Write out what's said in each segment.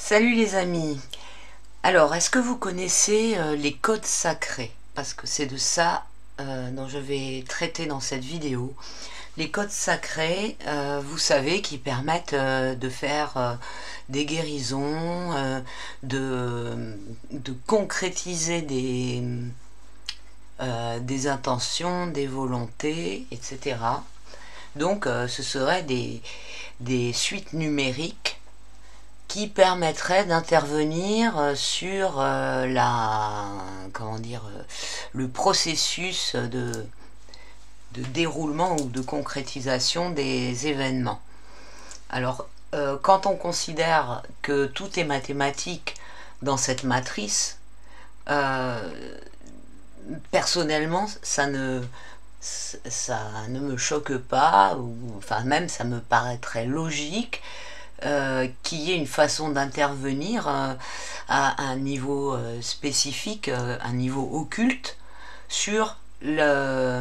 Salut les amis. Alors, est-ce que vous connaissez les codes sacrés? Parce que c'est de ça dont je vais traiter dans cette vidéo. Les codes sacrés, vous savez, qui permettent de faire des guérisons, de concrétiser des intentions, des volontés, etc. Donc, ce seraient des suites numériques qui permettrait d'intervenir sur le processus de déroulement ou de concrétisation des événements. Alors, quand on considère que tout est mathématique dans cette matrice, personnellement, ça ne me choque pas, ou enfin même ça me paraîtrait logique qu'il y ait une façon d'intervenir à un niveau spécifique, un niveau occulte, sur la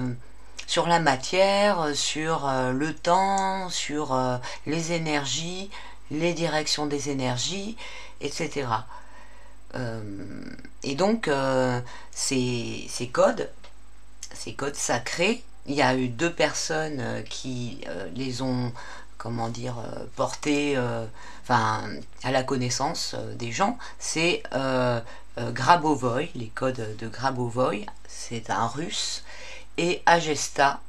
matière, sur le temps, sur les énergies, les directions des énergies, etc. Et donc, ces codes sacrés, il y a eu deux personnes qui les ont, comment dire, portés à la connaissance des gens. C'est Grabovoi, les codes de Grabovoi, c'est un russe, et Agesta,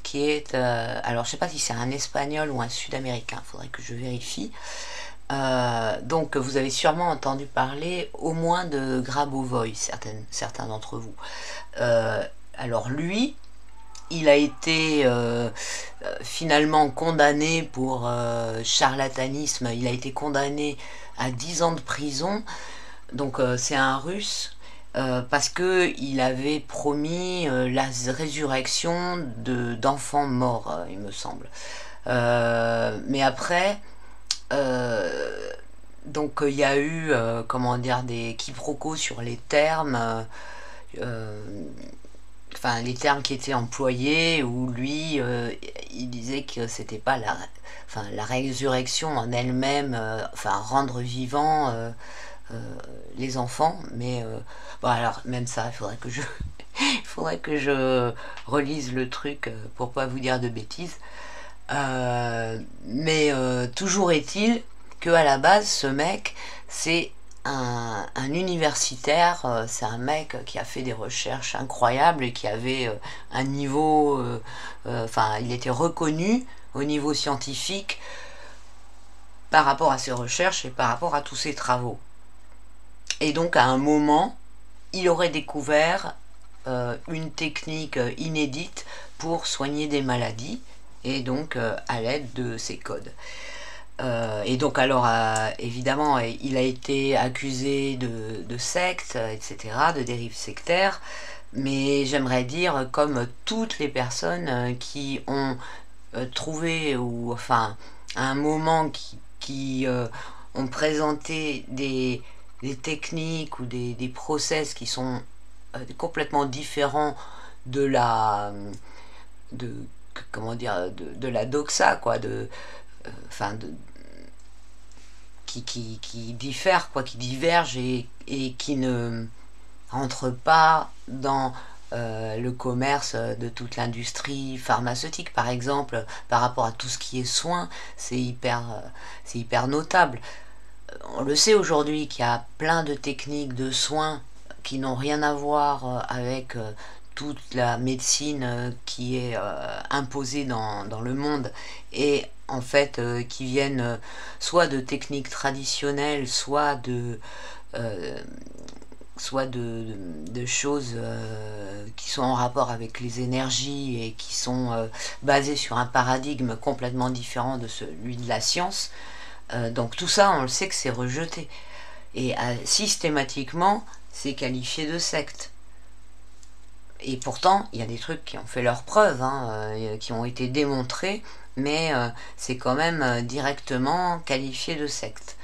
qui est, alors je sais pas si c'est un espagnol ou un sud-américain, il faudrait que je vérifie. Donc vous avez sûrement entendu parler au moins de Grabovoi, certains d'entre vous. Alors lui, il a été finalement condamné pour charlatanisme. Il a été condamné à 10 ans de prison. Donc c'est un russe parce qu'il avait promis la résurrection d'enfants morts, il me semble. Mais après, donc il y a eu comment dire, des quiproquos sur les termes. Enfin, les termes qui étaient employés, où lui, il disait que c'était pas la résurrection en elle-même, rendre vivant les enfants, mais bon, alors même ça, il faudrait que je relise le truc pour pas vous dire de bêtises. Mais toujours est-il que à la base, ce mec, c'est un universitaire, c'est un mec qui a fait des recherches incroyables et qui avait un niveau, il était reconnu au niveau scientifique par rapport à ses recherches et par rapport à tous ses travaux. Et donc à un moment, il aurait découvert une technique inédite pour soigner des maladies, et donc à l'aide de ces codes. Et donc alors évidemment il a été accusé de secte, etc., de dérive sectaire, mais j'aimerais dire, comme toutes les personnes qui ont trouvé, ou enfin à un moment qui ont présenté des techniques ou des process qui sont complètement différents de comment dire, de la doxa, quoi, qui diffèrent, quoi, qui divergent, et qui ne rentrent pas dans le commerce de toute l'industrie pharmaceutique, par exemple. Par rapport à tout ce qui est soins, c'est hyper notable. On le sait aujourd'hui qu'il y a plein de techniques de soins qui n'ont rien à voir avec toute la médecine qui est imposée dans le monde, et en fait qui viennent soit de techniques traditionnelles, soit de choses qui sont en rapport avec les énergies et qui sont basées sur un paradigme complètement différent de celui de la science. Donc tout ça, on le sait que c'est rejeté, et systématiquement c'est qualifié de secte. Et pourtant, il y a des trucs qui ont fait leurs preuves, qui ont été démontrés, mais c'est quand même directement qualifié de secte.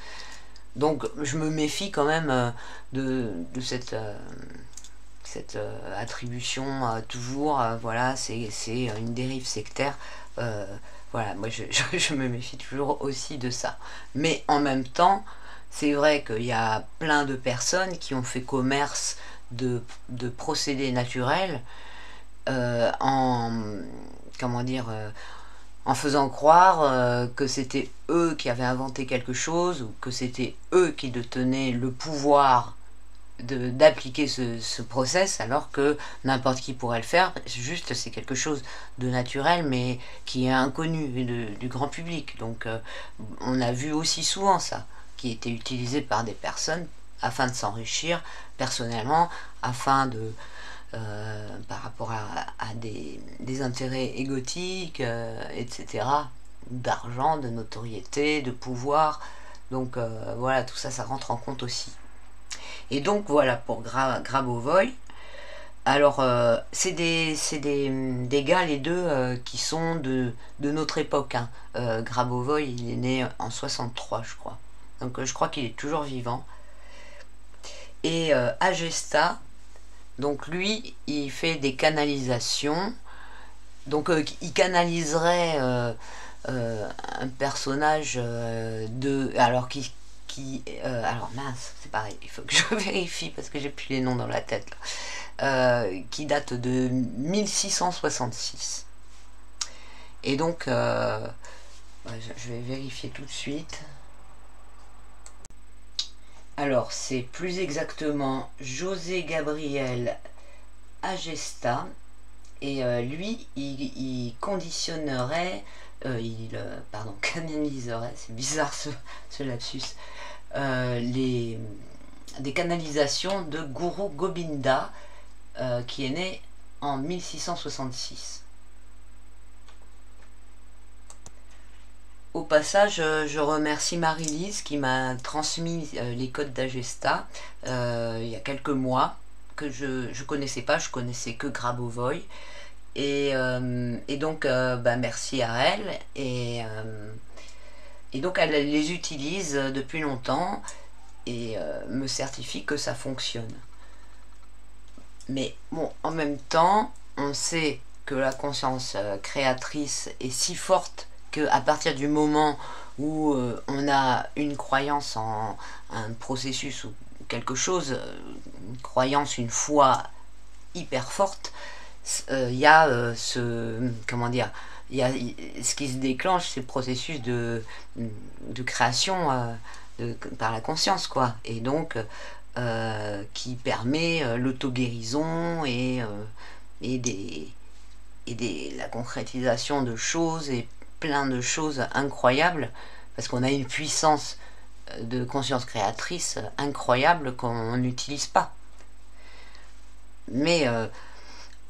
Donc je me méfie quand même de cette attribution, toujours, voilà, c'est une dérive sectaire. Voilà, moi je me méfie toujours aussi de ça. Mais en même temps, c'est vrai qu'il y a plein de personnes qui ont fait commerce de procédés naturels en, comment dire, en faisant croire que c'était eux qui avaient inventé quelque chose ou que c'était eux qui détenaient le pouvoir d'appliquer ce process, alors que n'importe qui pourrait le faire. Juste, c'est quelque chose de naturel mais qui est inconnu du grand public. Donc on a vu aussi souvent ça qui était utilisé par des personnes afin de s'enrichir personnellement, afin de par rapport à des intérêts égotiques, etc., d'argent, de notoriété, de pouvoir. Donc voilà, tout ça, ça rentre en compte aussi. Et donc voilà pour Grabovoi. Alors c'est des gars les deux qui sont de notre époque, hein. Grabovoi, il est né en 63 je crois. Donc je crois qu'il est toujours vivant. Et Agesta, donc lui, il fait des canalisations. Donc il canaliserait un personnage alors alors mince, c'est pareil, il faut que je vérifie parce que j'ai plus les noms dans la tête là. Qui date de 1666. Et donc je vais vérifier tout de suite. Alors c'est plus exactement José Gabriel Agesta. Et lui, il conditionnerait, pardon, canaliserait, c'est bizarre ce lapsus, des canalisations de Guru Gobinda, qui est né en 1666. Au passage, je remercie Marie-Lise qui m'a transmis les codes d'Agesta il y a quelques mois, que je connaissais pas, je connaissais que Grabovoi. Et donc merci à elle. Et donc elle les utilise depuis longtemps et me certifie que ça fonctionne. Mais bon, en même temps, on sait que la conscience créatrice est si forte qu'à partir du moment où on a une croyance en un processus ou quelque chose, une croyance, une foi hyper forte, il y a comment dire, ce qui se déclenche, c'est le processus de création par la conscience, quoi. Et donc qui permet l'auto-guérison et la concrétisation de choses et plein de choses incroyables, parce qu'on a une puissance de conscience créatrice incroyable qu'on n'utilise pas. Mais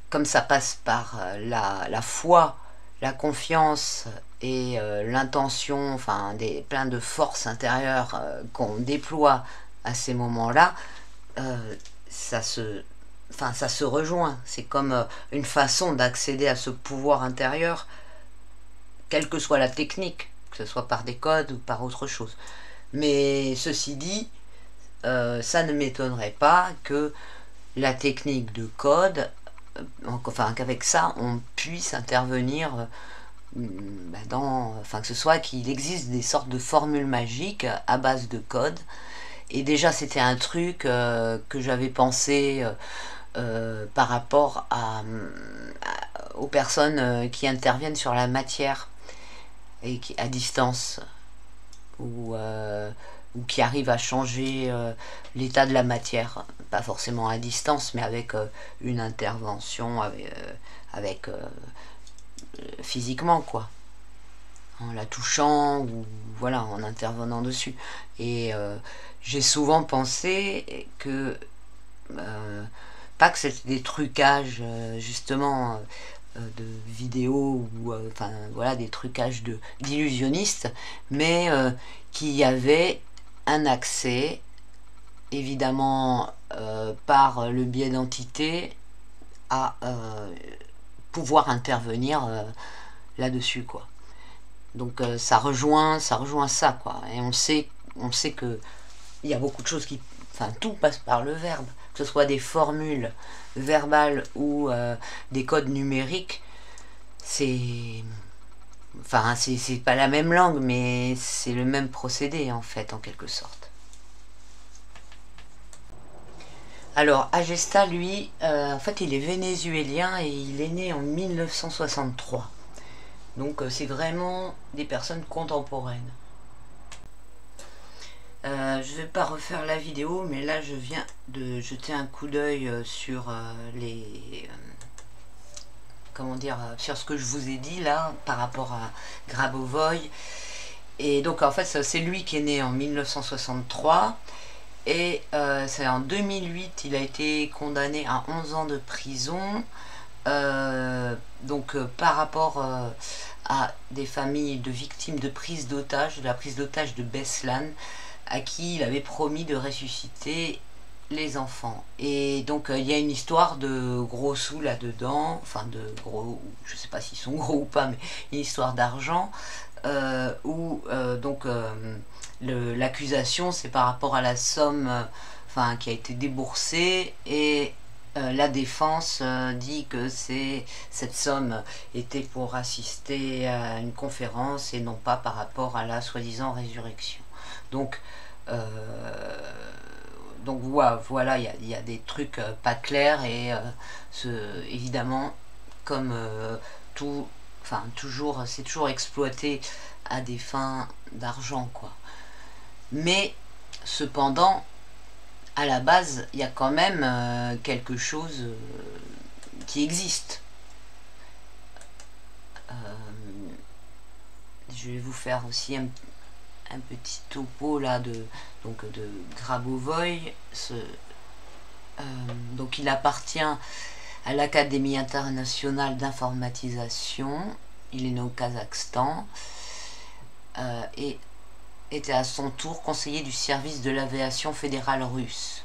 comme ça passe par la foi, la confiance et l'intention, enfin plein de forces intérieures qu'on déploie à ces moments-là, ça se rejoint. C'est comme une façon d'accéder à ce pouvoir intérieur, quelle que soit la technique, que ce soit par des codes ou par autre chose. Mais ceci dit, ça ne m'étonnerait pas que la technique de code, enfin qu'avec ça on puisse intervenir que ce soit qu'il existe des sortes de formules magiques à base de code. Et déjà c'était un truc que j'avais pensé par rapport aux personnes qui interviennent sur la matière et à distance, ou qui arrivent à changer l'état de la matière, pas forcément à distance, mais avec une intervention avec physiquement, quoi, en la touchant ou voilà, en intervenant dessus. Et j'ai souvent pensé que pas que c'était des trucages justement de vidéos ou enfin voilà, des trucages d'illusionnistes, mais qu'il y avait un accès évidemment par le biais d'entités à pouvoir intervenir là-dessus, quoi. Donc ça rejoint ça, quoi. Et on sait que il y a beaucoup de choses qui, enfin tout passe par le verbe, que ce soit des formules verbales ou des codes numériques. C'est pas la même langue, mais c'est le même procédé en fait, en quelque sorte. Alors, Agesta, lui, en fait, il est vénézuélien et il est né en 1963. Donc, c'est vraiment des personnes contemporaines. Je vais pas refaire la vidéo, mais là, je viens de jeter un coup d'œil sur les... comment dire, sur ce que je vous ai dit là, par rapport à Grabovoi. Et donc, en fait, c'est lui qui est né en 1963. Et c'est en 2008, il a été condamné à 11 ans de prison. Par rapport à des familles de victimes de prise d'otage, de la prise d'otage de Beslan, à qui il avait promis de ressusciter les enfants. Et donc il y a une histoire de gros sous là-dedans, enfin de gros, je sais pas s'ils sont gros ou pas, mais une histoire d'argent, où l'accusation c'est par rapport à la somme qui a été déboursée, et la défense dit que cette somme était pour assister à une conférence et non pas par rapport à la soi-disant résurrection. Donc voilà, il y a des trucs pas clairs, et évidemment, comme tout, toujours, c'est toujours exploité à des fins d'argent, quoi. Mais cependant, à la base, il y a quand même quelque chose qui existe. Je vais vous faire aussi un petit topo là de Grabovoi. Donc il appartient à l'Académie internationale d'informatisation. Il est né au Kazakhstan et était à son tour conseiller du service de l'aviation fédérale russe.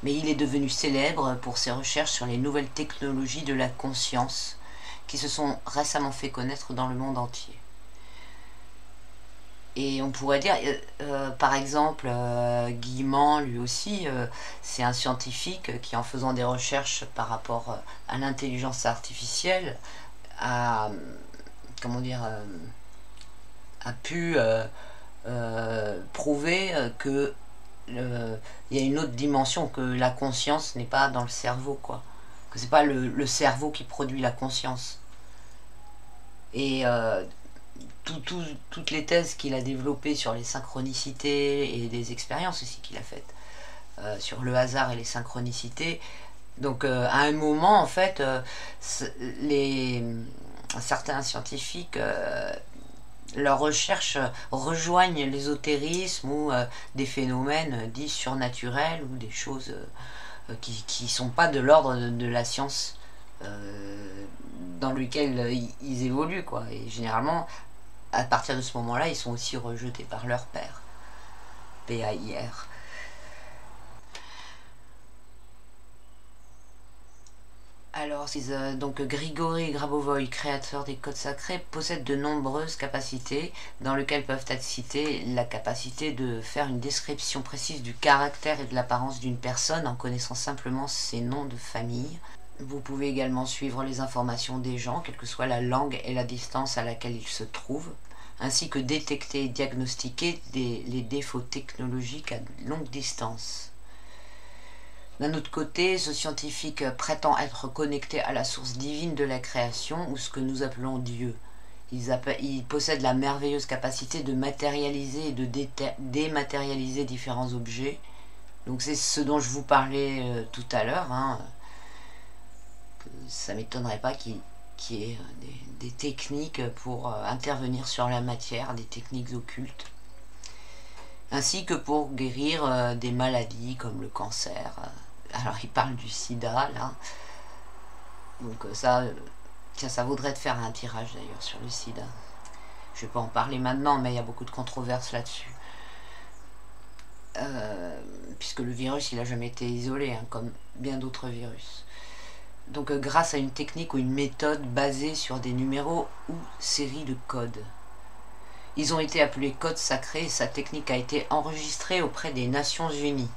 Mais il est devenu célèbre pour ses recherches sur les nouvelles technologies de la conscience qui se sont récemment fait connaître dans le monde entier. Et on pourrait dire, par exemple, Guillemant, lui aussi, c'est un scientifique qui, en faisant des recherches par rapport à l'intelligence artificielle, a, comment dire, a pu prouver que il y a une autre dimension, que la conscience n'est pas dans le cerveau, quoi. Que c'est pas le cerveau qui produit la conscience. Et toutes les thèses qu'il a développées sur les synchronicités et des expériences aussi qu'il a faites sur le hasard et les synchronicités. Donc à un moment, en fait, certains scientifiques, leurs recherches rejoignent l'ésotérisme ou des phénomènes dits surnaturels ou des choses qui sont pas de l'ordre de la science dans lequel ils évoluent, quoi. Et généralement, à partir de ce moment-là, ils sont aussi rejetés par leur père. PAIR. Alors, donc Grigori Grabovoi, créateur des codes sacrés, possède de nombreuses capacités, dans lesquelles peuvent être citées la capacité de faire une description précise du caractère et de l'apparence d'une personne en connaissant simplement ses noms de famille. Vous pouvez également suivre les informations des gens, quelle que soit la langue et la distance à laquelle ils se trouvent, ainsi que détecter et diagnostiquer les défauts technologiques à longue distance. D'un autre côté, ce scientifique prétend être connecté à la source divine de la création, ou ce que nous appelons Dieu. Il possède la merveilleuse capacité de matérialiser et de dématérialiser différents objets. Donc c'est ce dont je vous parlais tout à l'heure, hein. Ça m'étonnerait pas qu'il y ait des techniques pour intervenir sur la matière, des techniques occultes, ainsi que pour guérir des maladies comme le cancer. Alors il parle du sida là, donc ça vaudrait de faire un tirage d'ailleurs sur le sida. Je vais pas en parler maintenant, mais il y a beaucoup de controverses là-dessus, puisque le virus il a jamais été isolé, hein, comme bien d'autres virus. Donc grâce à une technique ou une méthode basée sur des numéros ou séries de codes. Ils ont été appelés codes sacrés et sa technique a été enregistrée auprès des Nations Unies.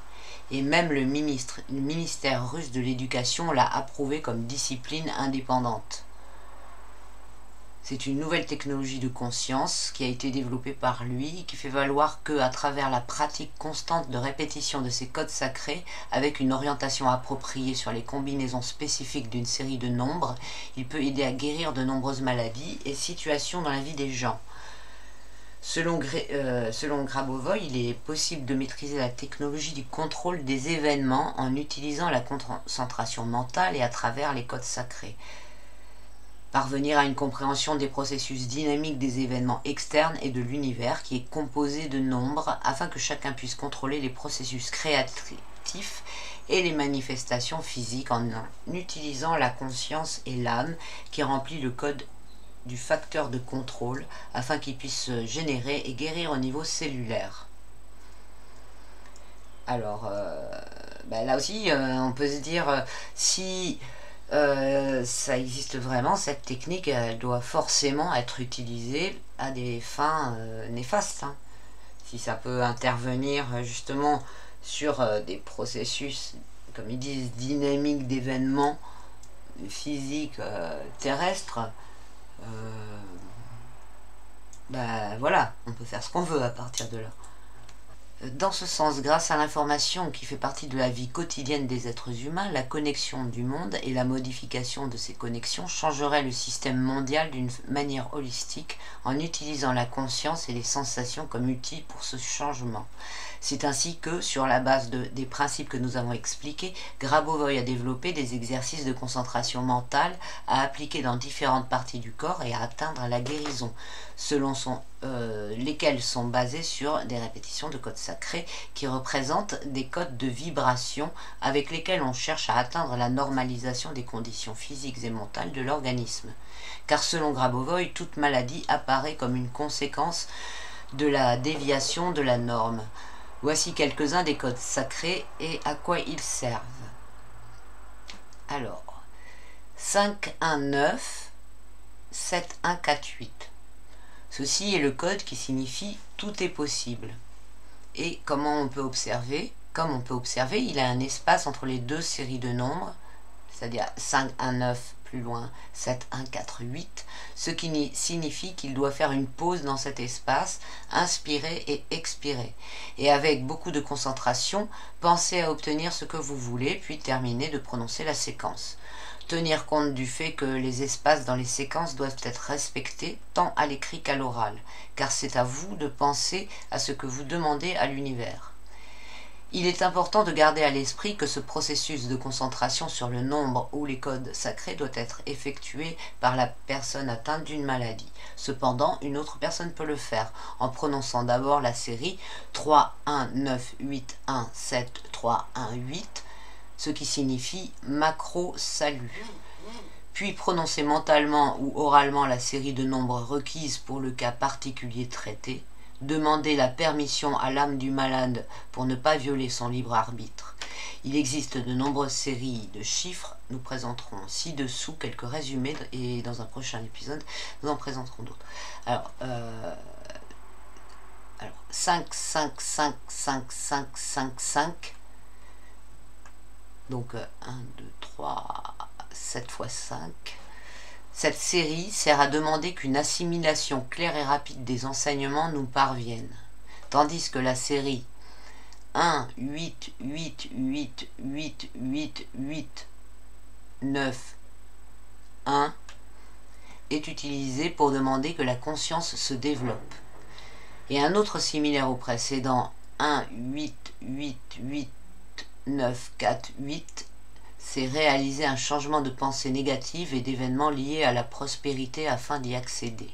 Et même le ministère russe de l'éducation l'a approuvé comme discipline indépendante. C'est une nouvelle technologie de conscience qui a été développée par lui, qui fait valoir que, à travers la pratique constante de répétition de ces codes sacrés, avec une orientation appropriée sur les combinaisons spécifiques d'une série de nombres, il peut aider à guérir de nombreuses maladies et situations dans la vie des gens. Selon Grabovoi, il est possible de maîtriser la technologie du contrôle des événements en utilisant la concentration mentale et à travers les codes sacrés. Parvenir à une compréhension des processus dynamiques des événements externes et de l'univers qui est composé de nombres afin que chacun puisse contrôler les processus créatifs et les manifestations physiques en utilisant la conscience et l'âme qui remplit le code du facteur de contrôle afin qu'il puisse se générer et guérir au niveau cellulaire. Alors, là aussi, on peut se dire, si ça existe vraiment, cette technique, elle doit forcément être utilisée à des fins néfastes. Hein. Si ça peut intervenir justement sur des processus, comme ils disent, dynamiques d'événements physiques terrestres, voilà, on peut faire ce qu'on veut à partir de là. Dans ce sens, grâce à l'information qui fait partie de la vie quotidienne des êtres humains, la connexion du monde et la modification de ces connexions changeraient le système mondial d'une manière holistique en utilisant la conscience et les sensations comme outils pour ce changement. C'est ainsi que, sur la base des principes que nous avons expliqués, Grabovoi a développé des exercices de concentration mentale à appliquer dans différentes parties du corps et à atteindre la guérison, lesquels sont basés sur des répétitions de codes sacrés qui représentent des codes de vibration avec lesquels on cherche à atteindre la normalisation des conditions physiques et mentales de l'organisme. Car selon Grabovoi, toute maladie apparaît comme une conséquence de la déviation de la norme. Voici quelques-uns des codes sacrés et à quoi ils servent. Alors, 519 7148. Ceci est le code qui signifie « tout est possible ». Et comment on peut observer? Comme on peut observer, il a un espace entre les deux séries de nombres, c'est-à-dire 519 plus loin, 7148, ce qui signifie qu'il doit faire une pause dans cet espace, inspirer et expirer. Et avec beaucoup de concentration, pensez à obtenir ce que vous voulez, puis terminer de prononcer la séquence. Tenir compte du fait que les espaces dans les séquences doivent être respectés tant à l'écrit qu'à l'oral, car c'est à vous de penser à ce que vous demandez à l'univers. Il est important de garder à l'esprit que ce processus de concentration sur le nombre ou les codes sacrés doit être effectué par la personne atteinte d'une maladie. Cependant, une autre personne peut le faire en prononçant d'abord la série 3, 1, 9, 8, 1, 7, 3, 1, 8, ce qui signifie macro salut. Puis prononcer mentalement ou oralement la série de nombres requises pour le cas particulier traité. Demander la permission à l'âme du malade pour ne pas violer son libre arbitre. Il existe de nombreuses séries de chiffres. Nous présenterons ci-dessous quelques résumés et dans un prochain épisode, nous en présenterons d'autres. Alors 5, 5, 5, 5, 5, 5, 5. Donc 1, 2, 3, 7 fois 5. Cette série sert à demander qu'une assimilation claire et rapide des enseignements nous parvienne, tandis que la série 1, 8, 8, 8, 8, 8, 8, 9, 1 est utilisée pour demander que la conscience se développe. Et un autre similaire au précédent, 1, 8, 8, 8, 9, 4, 8, c'est réaliser un changement de pensée négative et d'événements liés à la prospérité afin d'y accéder.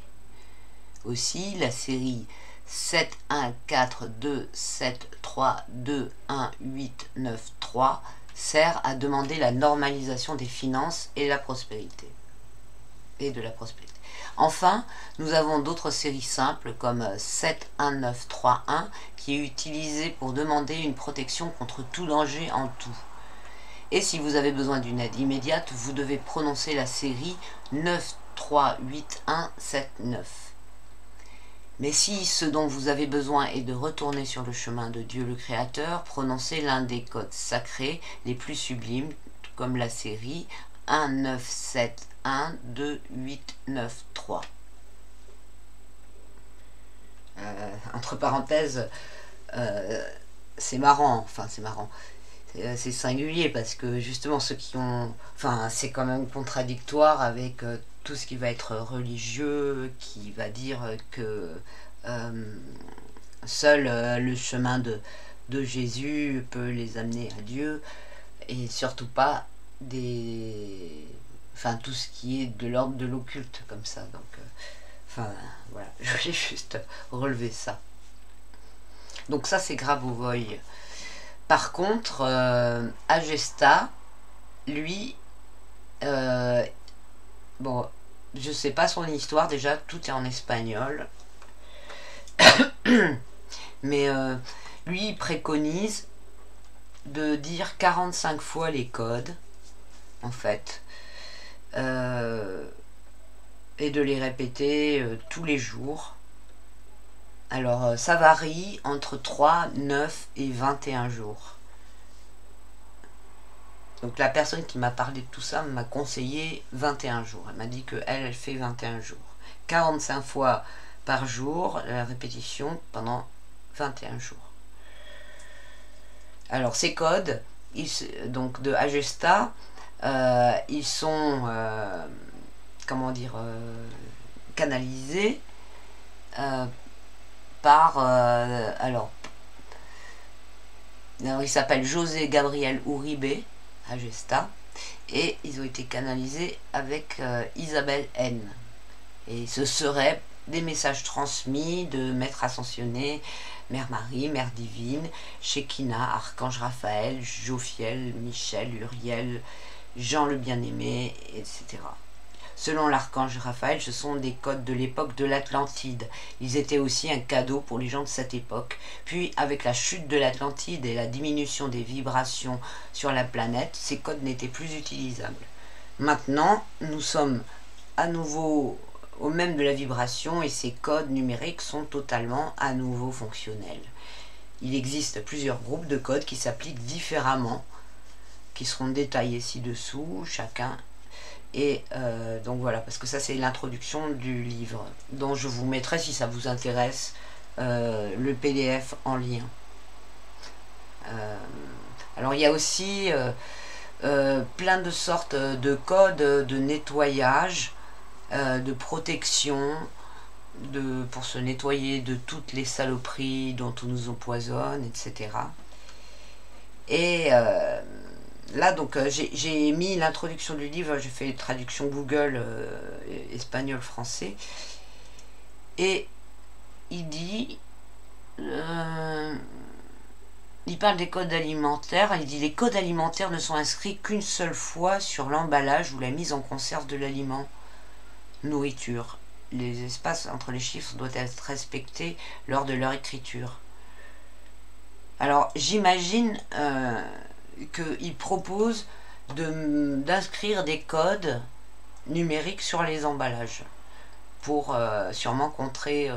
Aussi, la série 7, 1, 4, 2, 7, 3, 2, 1, 8, 9, 3 sert à demander la normalisation des finances et la prospérité. Enfin, nous avons d'autres séries simples comme 7, 1, 9, 3, 1 qui est utilisée pour demander une protection contre tout danger en tout. Et si vous avez besoin d'une aide immédiate, vous devez prononcer la série 9, 3, 8, 1, 7, 9. Mais si ce dont vous avez besoin est de retourner sur le chemin de Dieu le Créateur, prononcez l'un des codes sacrés les plus sublimes, comme la série 1, 9, 7, 1, 2, 8, 9, 3. entre parenthèses, c'est marrant, enfin c'est marrant, c'est singulier parce que justement ceux qui ont, enfin c'est quand même contradictoire avec tout ce qui va être religieux, qui va dire que seul le chemin de Jésus peut les amener à Dieu, et surtout pas des, enfin tout ce qui est de l'ordre de l'occulte comme ça. Donc enfin voilà, je voulais juste relever ça. Donc ça c'est Grabovoi. Par contre Agesta, lui, bon, je sais pas son histoire, déjà tout est en espagnol. Mais lui il préconise de dire 45 fois les codes en fait, et de les répéter tous les jours. Alors ça varie entre 3, 9 et 21 jours. Donc la personne qui m'a parlé de tout ça m'a conseillé 21 jours. Elle m'a dit qu'elle, elle fait 21 jours. 45 fois par jour, la répétition pendant 21 jours. Alors ces codes, donc de Agesta, ils sont, comment dire, canalisés par, alors il s'appelle José Gabriel Uribe, Agesta, et ils ont été canalisés avec Isabelle N. Et ce serait des messages transmis de Maître Ascensionné, Mère Marie, Mère Divine, Shekinah, Archange Raphaël, Jophiel, Michel, Uriel, Jean le Bien-Aimé, etc. Selon l'archange Raphaël, ce sont des codes de l'époque de l'Atlantide. Ils étaient aussi un cadeau pour les gens de cette époque. Puis, avec la chute de l'Atlantide et la diminution des vibrations sur la planète, ces codes n'étaient plus utilisables. Maintenant, nous sommes à nouveau au même de la vibration et ces codes numériques sont totalement à nouveau fonctionnels. Il existe plusieurs groupes de codes qui s'appliquent différemment, qui seront détaillés ci-dessous, chacun. Et donc voilà, parce que ça c'est l'introduction du livre, dont je vous mettrai, si ça vous intéresse, le PDF en lien. Alors il y a aussi plein de sortes de codes de nettoyage, de protection, pour se nettoyer de toutes les saloperies dont on nous empoisonne, etc. Et là, donc, j'ai mis l'introduction du livre, j'ai fait une traduction Google espagnol-français, et il dit, il parle des codes alimentaires, il dit les codes alimentaires ne sont inscrits qu'une seule fois sur l'emballage ou la mise en conserve de l'aliment, nourriture. Les espaces entre les chiffres doivent être respectés lors de leur écriture. Alors, j'imagine qu'il propose d'inscrire des codes numériques sur les emballages pour sûrement contrer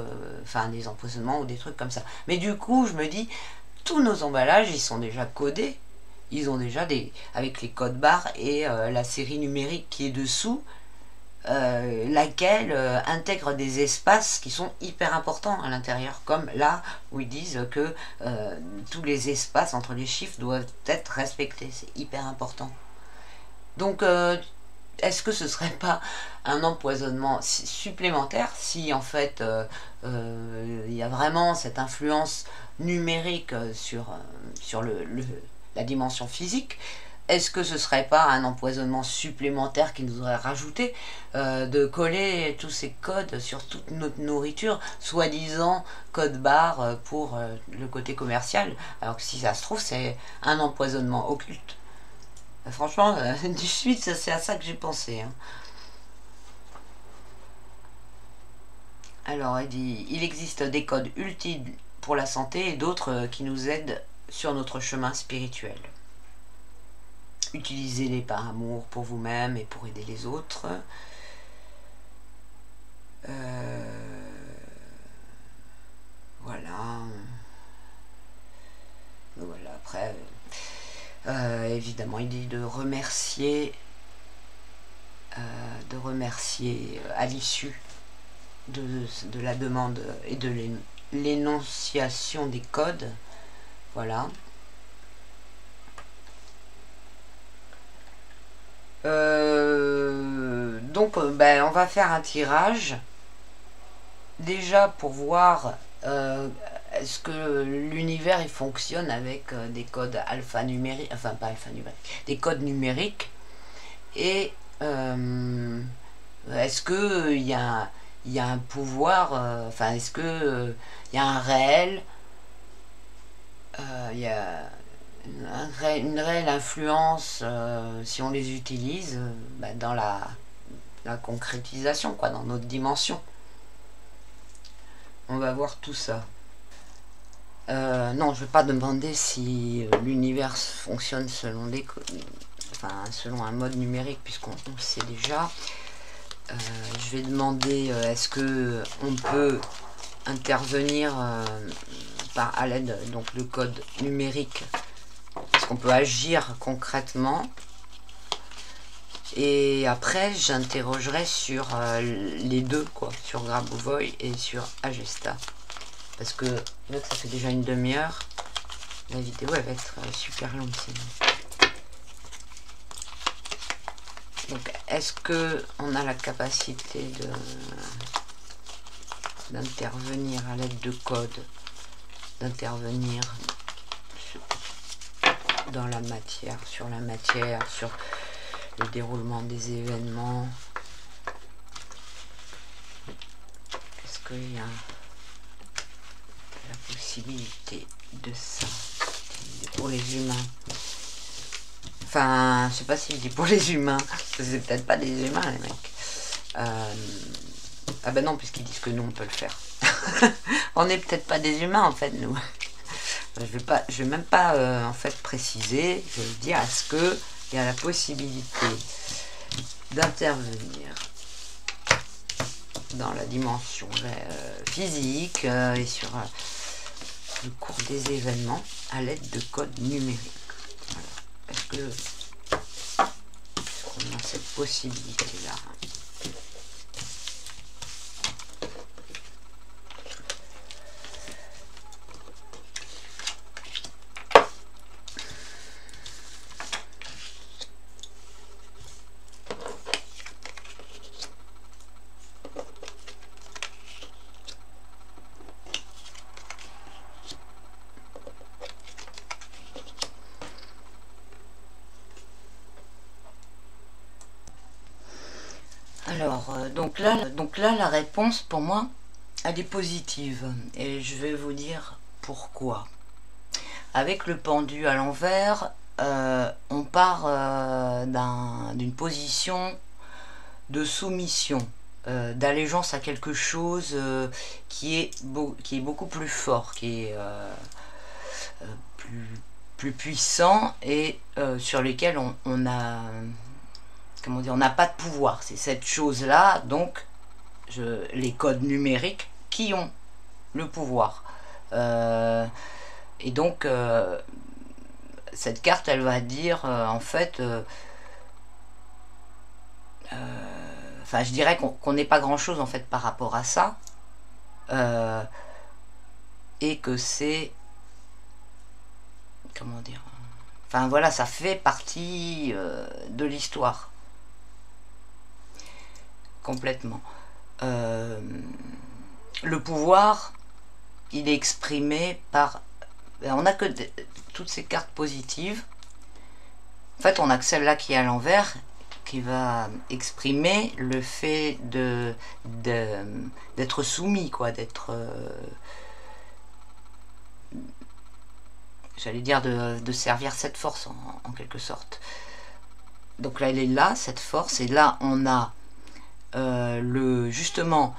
des empoisonnements ou des trucs comme ça. Mais du coup, je me dis, tous nos emballages, ils sont déjà codés. Ils ont déjà avec les codes barres et la série numérique qui est dessous, laquelle intègre des espaces qui sont hyper importants à l'intérieur, comme là où ils disent que tous les espaces entre les chiffres doivent être respectés, c'est hyper important. Donc est-ce que ce serait pas un empoisonnement supplémentaire si en fait il y a vraiment cette influence numérique sur la dimension physique? Est-ce que ce serait pas un empoisonnement supplémentaire qui nous aurait rajouté de coller tous ces codes sur toute notre nourriture, soi-disant code barre pour le côté commercial, alors que si ça se trouve c'est un empoisonnement occulte. Franchement, du suite, c'est à ça que j'ai pensé. Hein. Alors, il dit, il existe des codes utiles pour la santé et d'autres qui nous aident sur notre chemin spirituel. Utilisez-les par amour pour vous-même et pour aider les autres. Voilà. Voilà, après, évidemment, il dit de remercier à l'issue de la demande et de l'énonciation des codes. Voilà. Donc ben, on va faire un tirage déjà pour voir est-ce que l'univers il fonctionne avec des codes alphanumériques, enfin pas alphanumériques, des codes numériques, et est-ce que il y a un pouvoir, enfin est-ce que il y a un réel, il y a une réelle influence si on les utilise ben, dans la concrétisation, quoi, dans notre dimension. On va voir tout ça. Non, je ne vais pas demander si l'univers fonctionne selon selon un mode numérique, puisqu'on le sait déjà. Je vais demander est-ce que on peut intervenir à l'aide donc de code numérique, est-ce qu'on peut agir concrètement. Et après, j'interrogerai sur les deux, quoi, sur Grabovoi et sur Agesta. Parce que là, ça fait déjà une demi-heure. La vidéo, elle va être super longue sinon. Donc, est-ce que on a la capacité d'intervenir à l'aide de code, d'intervenir dans la matière, sur le déroulement des événements? Est-ce qu'il y a la possibilité de ça pour les humains? Enfin, je sais pas s'il dit pour les humains, c'est peut-être pas des humains les mecs. Ah ben non, puisqu'ils disent que nous on peut le faire. On n'est peut-être pas des humains en fait, nous. Je vais même pas en fait préciser. Je vais dire est-ce que il y a la possibilité d'intervenir dans la dimension physique et sur le cours des événements à l'aide de codes numériques. Voilà. Est-ce que on a cette possibilité là? Alors, donc là, la réponse pour moi, elle est positive. Et je vais vous dire pourquoi. Avec le pendu à l'envers, on part d'une position de soumission, d'allégeance à quelque chose qui est beaucoup plus fort, qui est plus puissant et sur lesquels on a... Comment dire, on n'a pas de pouvoir. C'est cette chose-là, donc les codes numériques qui ont le pouvoir. Et donc, cette carte, elle va dire, en fait, enfin, je dirais qu'on n'est pas grand-chose, en fait, par rapport à ça. Et que c'est... Comment dire? Enfin, voilà, ça fait partie de l'histoire. Complètement. Le pouvoir, il est exprimé par... On n'a que toutes ces cartes positives. En fait, on a que celle-là qui est à l'envers, qui va exprimer le fait d'être soumis, quoi, d'être... j'allais dire de servir cette force, en quelque sorte. Donc là, elle est là, cette force, et là, on a... justement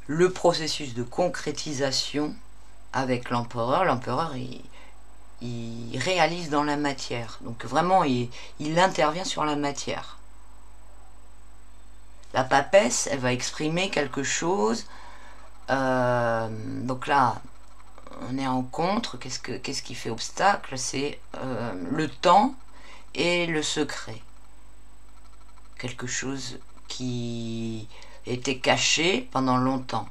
le processus de concrétisation avec l'empereur. L'empereur il réalise dans la matière, donc vraiment il intervient sur la matière. La papesse, elle va exprimer quelque chose, donc là on est en contre. Qu'est-ce qui fait obstacle? C'est le temps et le secret, quelque chose qui était caché pendant longtemps.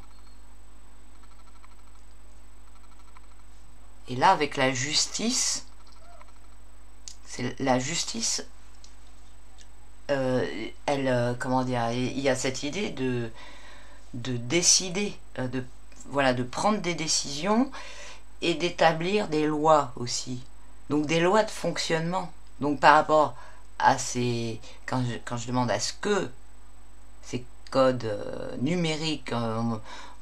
Et là, avec la justice, c'est la justice, comment dire, il y a cette idée de décider, voilà, de prendre des décisions et d'établir des lois aussi. Donc des lois de fonctionnement. Donc par rapport à ces... Quand je demande à ce que ces codes numériques,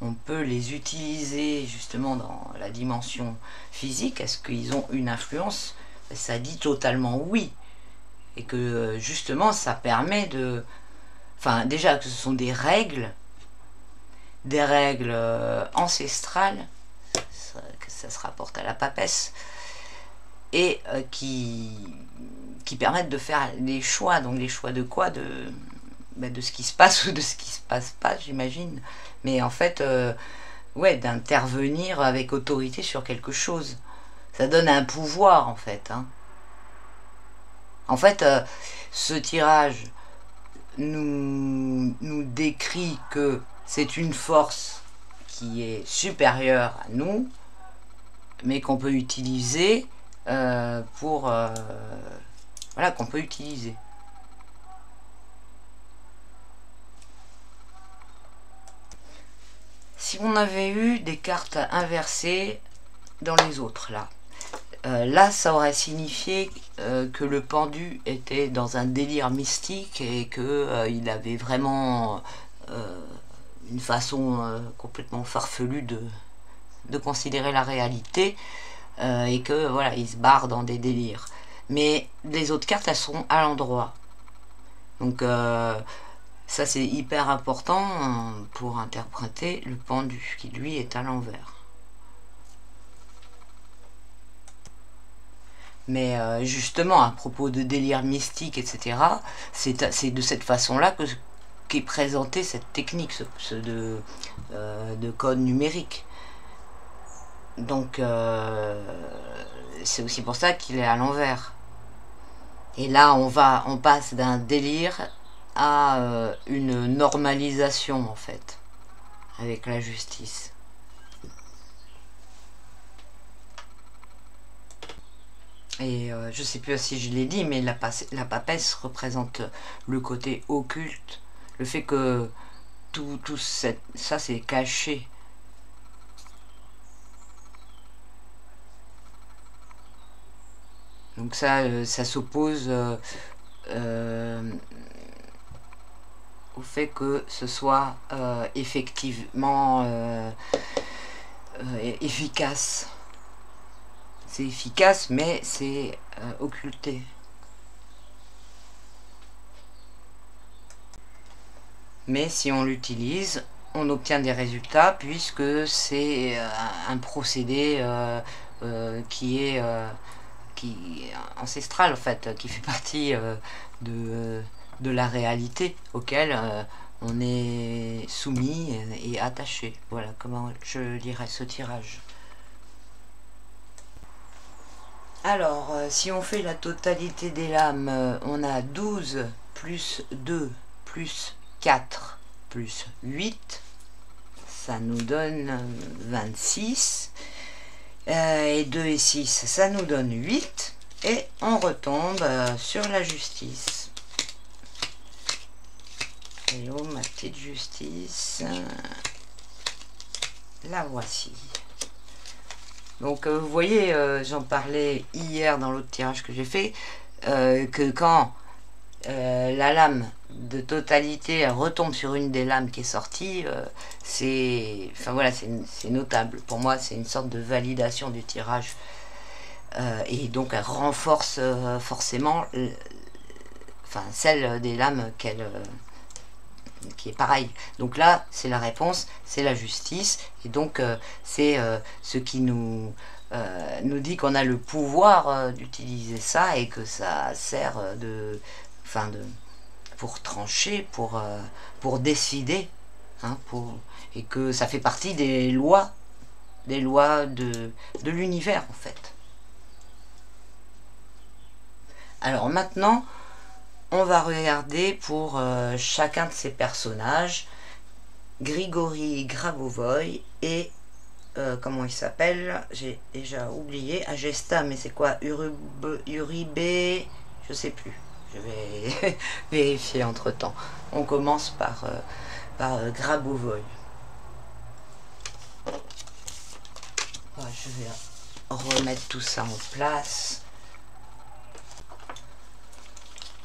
on peut les utiliser justement dans la dimension physique, est-ce qu'ils ont une influence? Ça dit totalement oui. Et que justement ça permet de... Enfin déjà que ce sont des règles ancestrales, que ça se rapporte à la papesse, et qui permettent de faire des choix. Donc les choix de quoi? De ce qui se passe ou de ce qui se passe pas, j'imagine. Mais en fait, ouais, d'intervenir avec autorité sur quelque chose. Ça donne un pouvoir, en fait. Hein. En fait, ce tirage nous décrit que c'est une force qui est supérieure à nous, mais qu'on peut utiliser voilà, qu'on peut utiliser. Si on avait eu des cartes inversées dans les autres, là ça aurait signifié que le pendu était dans un délire mystique et que il avait vraiment une façon complètement farfelue de considérer la réalité, et que voilà, il se barre dans des délires. Mais les autres cartes, elles sont à l'endroit. Donc ça c'est hyper important pour interpréter le pendu qui lui est à l'envers. Mais justement, à propos de délire mystique, etc., c'est de cette façon-là qu'est présentée cette technique de code numérique. Donc c'est aussi pour ça qu'il est à l'envers. Et là on passe d'un délire à une normalisation en fait, avec la justice. Et je sais plus si je l'ai dit, mais la papesse représente le côté occulte, le fait que tout ça c'est caché. Donc ça s'oppose au fait que ce soit effectivement efficace. C'est efficace, mais c'est occulté. Mais si on l'utilise, on obtient des résultats puisque c'est un procédé qui est ancestral en fait, qui fait partie de la réalité auquel on est soumis et attaché. Voilà comment je lirais ce tirage. Alors, si on fait la totalité des lames, on a 12 plus 2 plus 4 plus 8. Ça nous donne 26. Et 2 et 6, ça nous donne 8. Et on retombe sur la justice. Et oh, ma petite justice. La voici. Donc vous voyez, j'en parlais hier dans l'autre tirage que j'ai fait, que quand la lame de totalité retombe sur une des lames qui est sortie, c'est notable. Pour moi, c'est une sorte de validation du tirage. Et donc elle renforce forcément celle des lames qui est pareil. Donc là, c'est la réponse, c'est la justice, et donc c'est ce qui nous dit qu'on a le pouvoir d'utiliser ça et que ça sert pour trancher, pour décider, hein, et que ça fait partie des lois de l'univers en fait. Alors maintenant, on va regarder pour chacun de ces personnages, Grigory Grabovoy et comment il s'appelle, j'ai déjà oublié, Agesta, mais c'est quoi, Uribe, je sais plus, je vais vérifier entre temps. On commence par Grabovoi. Ouais, je vais remettre tout ça en place.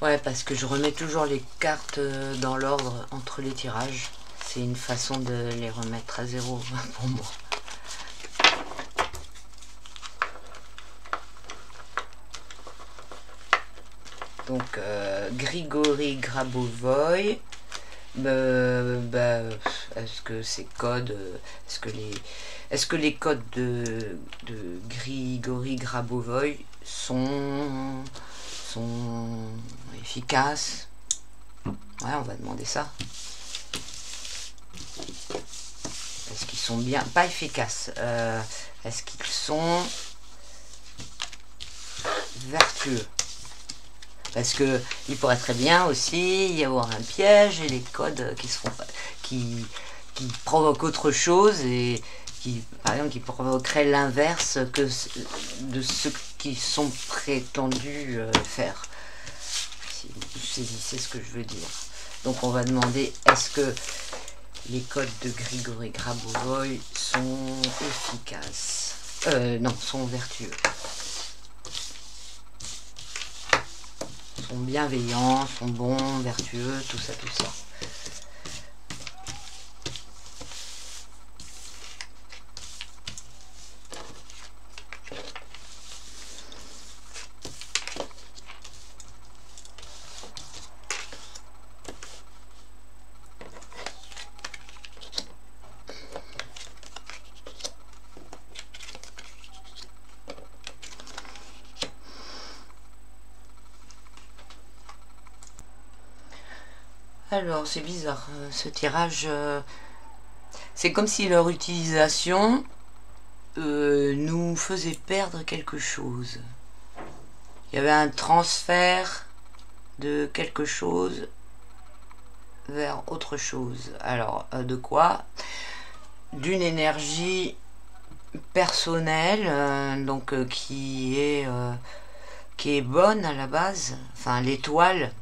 Ouais, parce que je remets toujours les cartes dans l'ordre entre les tirages. C'est une façon de les remettre à zéro pour moi. Donc, Grigori Grabovoi. Est-ce que ces codes, est-ce que les codes de Grigori Grabovoi sont efficaces? Ouais, on va demander ça. Est-ce qu'ils sont bien, pas efficaces, est-ce qu'ils sont vertueux? Parce que il pourrait très bien aussi y avoir un piège et les codes qui provoquent autre chose et qui, par exemple, qui provoqueraient l'inverse que de ce qu'ils sont prétendus faire. Si vous saisissez ce que je veux dire. Donc on va demander, est-ce que les codes de Grigori Grabovoi sont efficaces? Non, sont vertueux. Sont bienveillants, sont bons, vertueux, tout ça, tout ça. Alors, c'est bizarre, ce tirage, c'est comme si leur utilisation nous faisait perdre quelque chose. Il y avait un transfert de quelque chose vers autre chose. Alors, de quoi? D'une énergie personnelle, donc qui est bonne à la base, enfin l'étoile.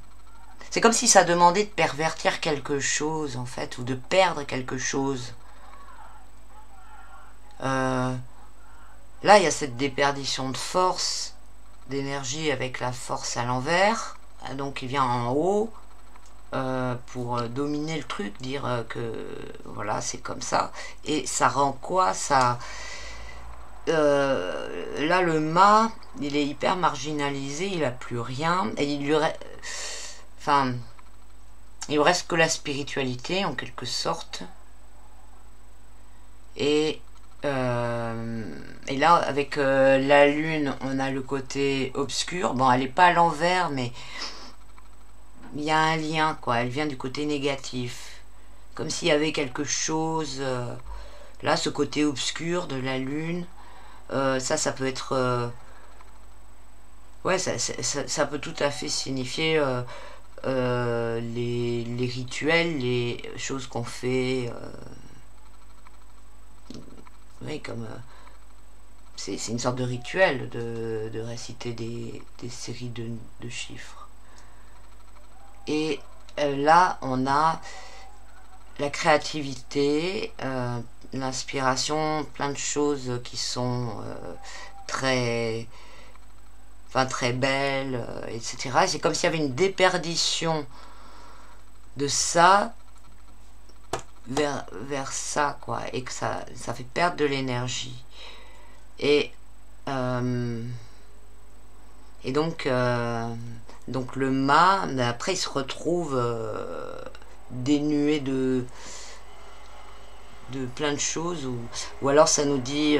C'est comme si ça demandait de pervertir quelque chose, en fait, ou de perdre quelque chose. Là, il y a cette déperdition de force, d'énergie avec la force à l'envers. Donc, il vient en haut pour dominer le truc, dire que voilà, c'est comme ça. Et ça rend quoi? Ça. Là, le mât, il est hyper marginalisé, il a plus rien. Et il lui reste. Enfin. Il ne reste que la spiritualité, en quelque sorte. Et là, avec la lune, on a le côté obscur. Bon, elle n'est pas à l'envers, mais il y a un lien, quoi. Elle vient du côté négatif. Comme s'il y avait quelque chose... là, ce côté obscur de la lune, ça peut être... ouais, ça peut tout à fait signifier les rituels, les choses qu'on fait... oui, comme... c'est une sorte de rituel de réciter des séries de chiffres. Et là, on a la créativité, l'inspiration, plein de choses qui sont très belles, etc. C'est comme s'il y avait une déperdition de ça vers ça, quoi, et que ça fait perdre de l'énergie. Et donc le mât, après, il se retrouve dénué de plein de choses, ou alors ça nous dit...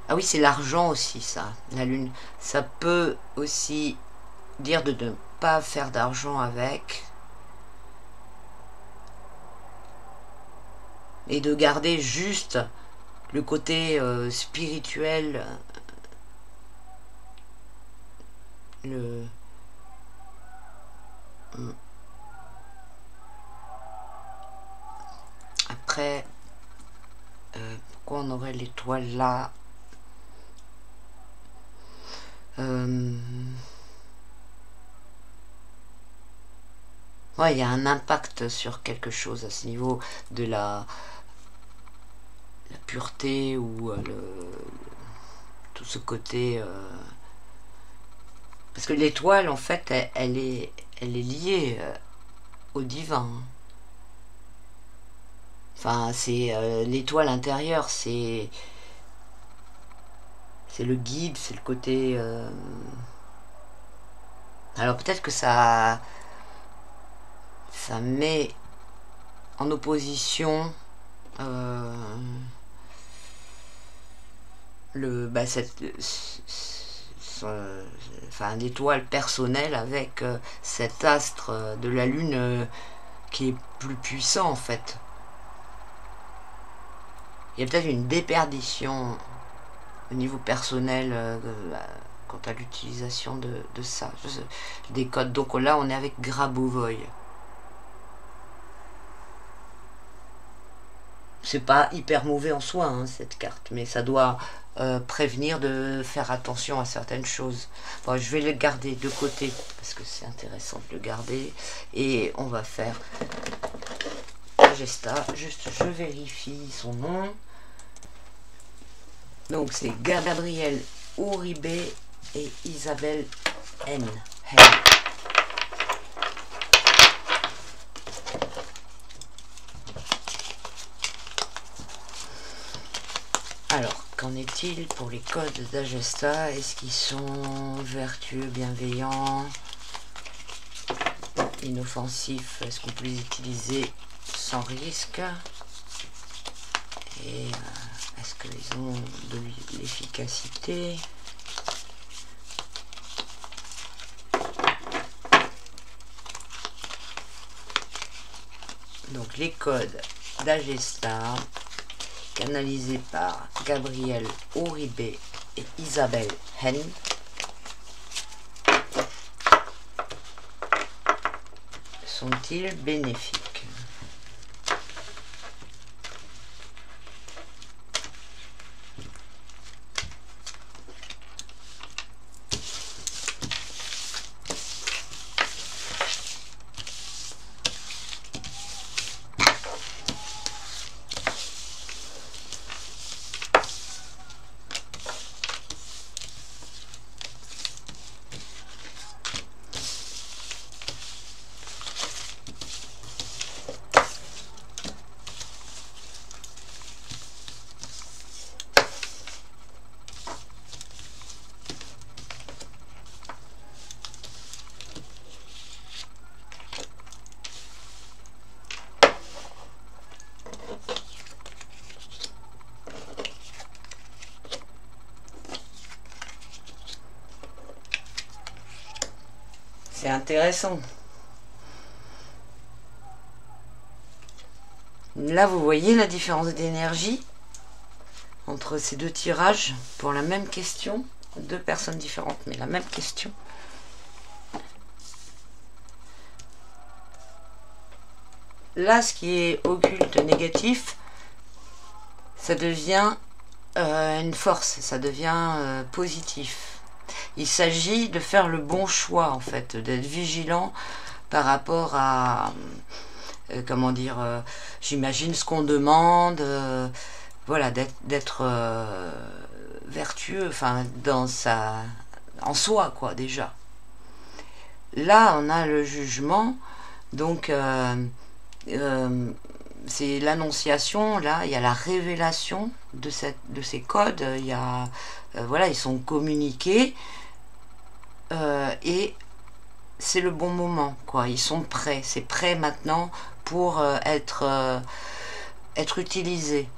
ah oui, c'est l'argent aussi, ça, la lune. Ça peut aussi dire de ne pas faire d'argent avec, et de garder juste le côté spirituel, après, pourquoi on aurait l'étoile là? Ouais, il y a un impact sur quelque chose à ce niveau de la pureté ou tout ce côté... parce que l'étoile, en fait, elle est liée au divin. Enfin, c'est l'étoile intérieure, c'est le guide, c'est le côté... Alors peut-être que ça met en opposition l'étoile personnelle avec cet astre de la lune qui est plus puissant en fait. Il y a peut-être une déperdition au niveau personnel quant à l'utilisation de ça, des codes. Donc là on est avec Grabovoi. C'est pas hyper mauvais en soi hein, cette carte, mais ça doit prévenir de faire attention à certaines choses. Bon, je vais le garder de côté parce que c'est intéressant de le garder et on va faire Gesta. Juste je vérifie son nom. Donc c'est Gabriel Uribe et Isabelle N. Alors, qu'en est-il pour les codes d'Agesta? Est-ce qu'ils sont vertueux, bienveillants, inoffensifs? Est-ce qu'on peut les utiliser sans risque? Et est-ce qu'ils ont de l'efficacité? Donc les codes d'Agesta canalisés par Gabriel Uribe et Isabelle Hen. Sont-ils bénéfiques? C'est intéressant. Là, vous voyez la différence d'énergie entre ces deux tirages pour la même question. Deux personnes différentes, mais la même question. Là, ce qui est occulte négatif, ça devient une force, ça devient positif. Il s'agit de faire le bon choix, en fait, d'être vigilant par rapport à, comment dire, j'imagine ce qu'on demande, voilà, d'être vertueux, enfin, en soi, quoi, déjà. Là, on a le jugement, donc, c'est l'annonciation, là, il y a la révélation de ces codes, il y a, voilà, ils sont communiqués, et c'est le bon moment, quoi. Ils sont prêts, c'est prêt maintenant pour être utilisé.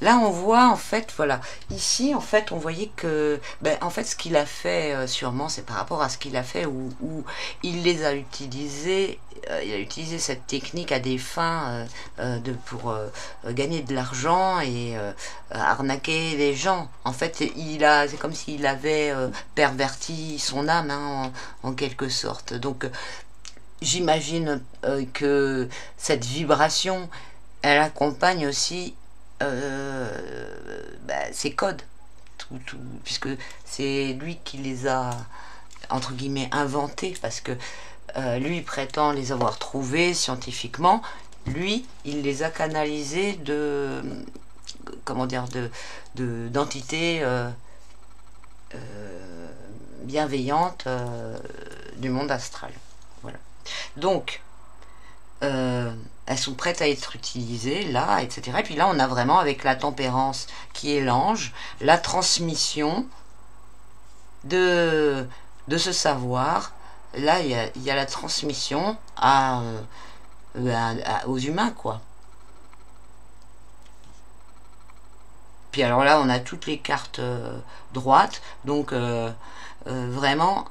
Là, on voit, en fait, voilà, ici, en fait, on voyait que, en fait, ce qu'il a fait, sûrement, c'est par rapport à ce qu'il a fait, où il les a utilisés, il a utilisé cette technique à des fins pour gagner de l'argent et arnaquer les gens. En fait, c'est comme s'il avait perverti son âme, hein, en quelque sorte. Donc, j'imagine que cette vibration elle accompagne aussi ses codes, puisque c'est lui qui les a, entre guillemets, inventés, parce que lui prétend les avoir trouvés scientifiquement. Lui, il les a canalisés de, comment dire, d'entités bienveillantes du monde astral. Voilà. Donc, elles sont prêtes à être utilisées là, etc. Et puis là, on a vraiment avec la tempérance qui est l'ange, la transmission de ce savoir. Là, il y a la transmission aux humains, quoi. Puis alors là, on a toutes les cartes droites, donc vraiment,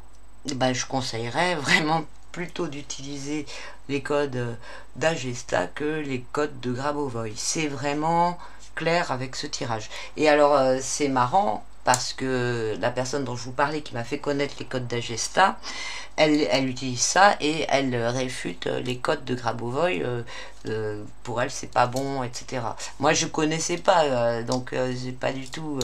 je conseillerais vraiment plutôt d'utiliser les codes d'Agesta que les codes de Grabovoi. C'est vraiment clair avec ce tirage. Et alors, c'est marrant, parce que la personne dont je vous parlais, qui m'a fait connaître les codes d'Agesta, elle utilise ça et elle réfute les codes de Grabovoi. Pour elle, c'est pas bon, etc. Moi, je connaissais pas, donc j'ai pas du tout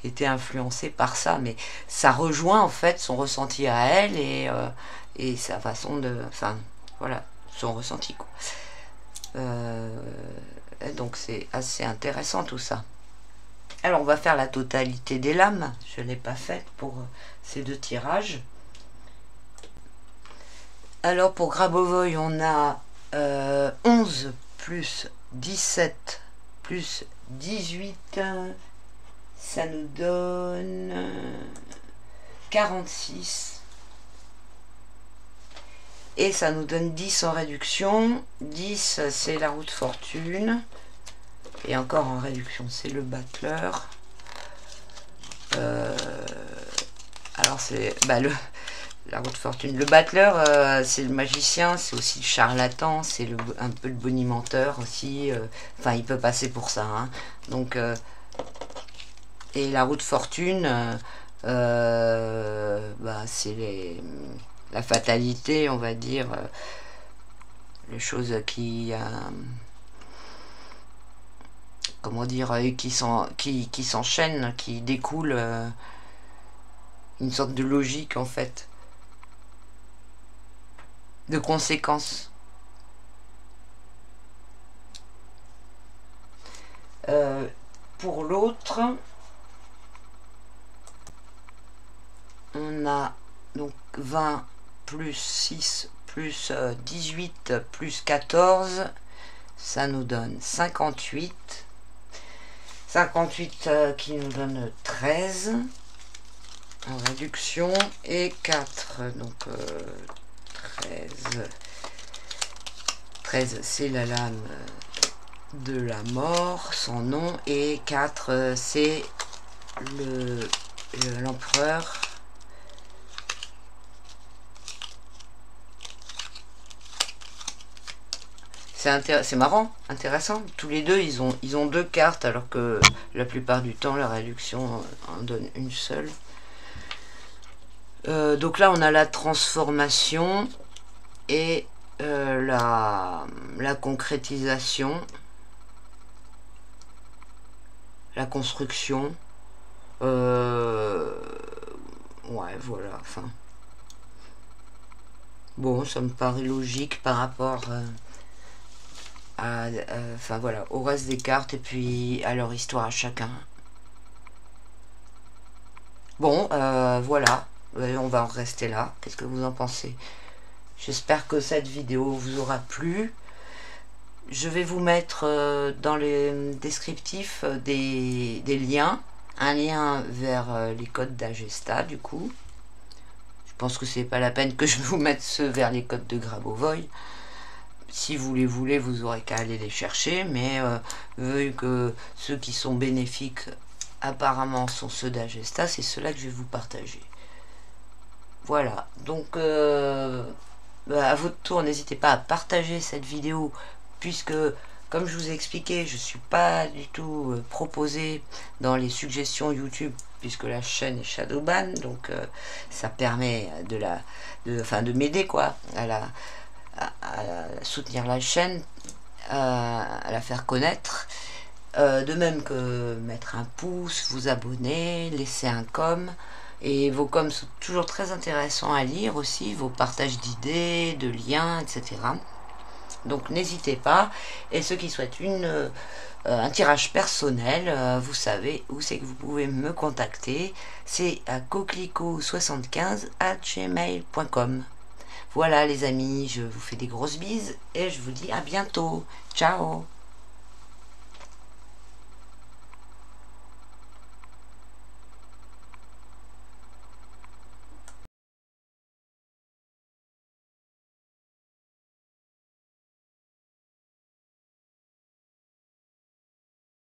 été influencée par ça, mais ça rejoint en fait son ressenti à elle et sa façon de, enfin, voilà, son ressenti, quoi. Donc c'est assez intéressant tout ça. Alors on va faire la totalité des lames. Je ne l'ai pas faite pour ces deux tirages. Alors pour Grabovoi, on a 11 plus 17 plus 18. Ça nous donne 46. Et ça nous donne 10 en réduction. 10, c'est la roue de fortune. Et encore en réduction, c'est le battleur. Alors c'est la roue de fortune. Le battleur, c'est le magicien, c'est aussi le charlatan, c'est un peu le bonimenteur aussi. Enfin, il peut passer pour ça. Hein. Donc, et la roue de fortune, c'est la fatalité, on va dire. Les choses qui... comment dire, qui s'enchaînent, qui découlent, une sorte de logique en fait, de conséquences. Pour l'autre, on a donc 20 plus 6 plus 18 plus 14, ça nous donne 58. 58 qui nous donne 13 en réduction et 4, donc 13 c'est la lame de la mort, son nom, et 4 c'est l'empereur. C'est marrant, intéressant. Tous les deux, ils ont deux cartes, alors que la plupart du temps, la réduction en donne une seule. Donc là, on a la transformation et la concrétisation, la construction. Ouais, voilà, enfin. Bon, ça me paraît logique par rapport... enfin voilà, au reste des cartes et puis à leur histoire à chacun. Bon, voilà, on va en rester là. Qu'est-ce que vous en pensez? J'espère que cette vidéo vous aura plu. Je vais vous mettre dans les descriptifs des liens. Un lien vers les codes d'Agesta, du coup. Je pense que c'est pas la peine que je vous mette ceux vers les codes de Grabovoi. Si vous les voulez, vous aurez qu'à aller les chercher, mais vu que ceux qui sont bénéfiques apparemment sont ceux d'Agesta, c'est ceux-là que je vais vous partager. Voilà, donc à votre tour, n'hésitez pas à partager cette vidéo, puisque, comme je vous ai expliqué, je ne suis pas du tout proposé dans les suggestions YouTube, puisque la chaîne est Shadowban, donc ça permet de m'aider, quoi, à soutenir la chaîne, la faire connaître. De même que mettre un pouce, vous abonner, laisser un com. Et vos coms sont toujours très intéressants à lire aussi, vos partages d'idées, de liens, etc. Donc n'hésitez pas. Et ceux qui souhaitent un tirage personnel, vous savez où c'est que vous pouvez me contacter. C'est à coquelicot75@gmail.com. Voilà les amis, je vous fais des grosses bises et je vous dis à bientôt. Ciao!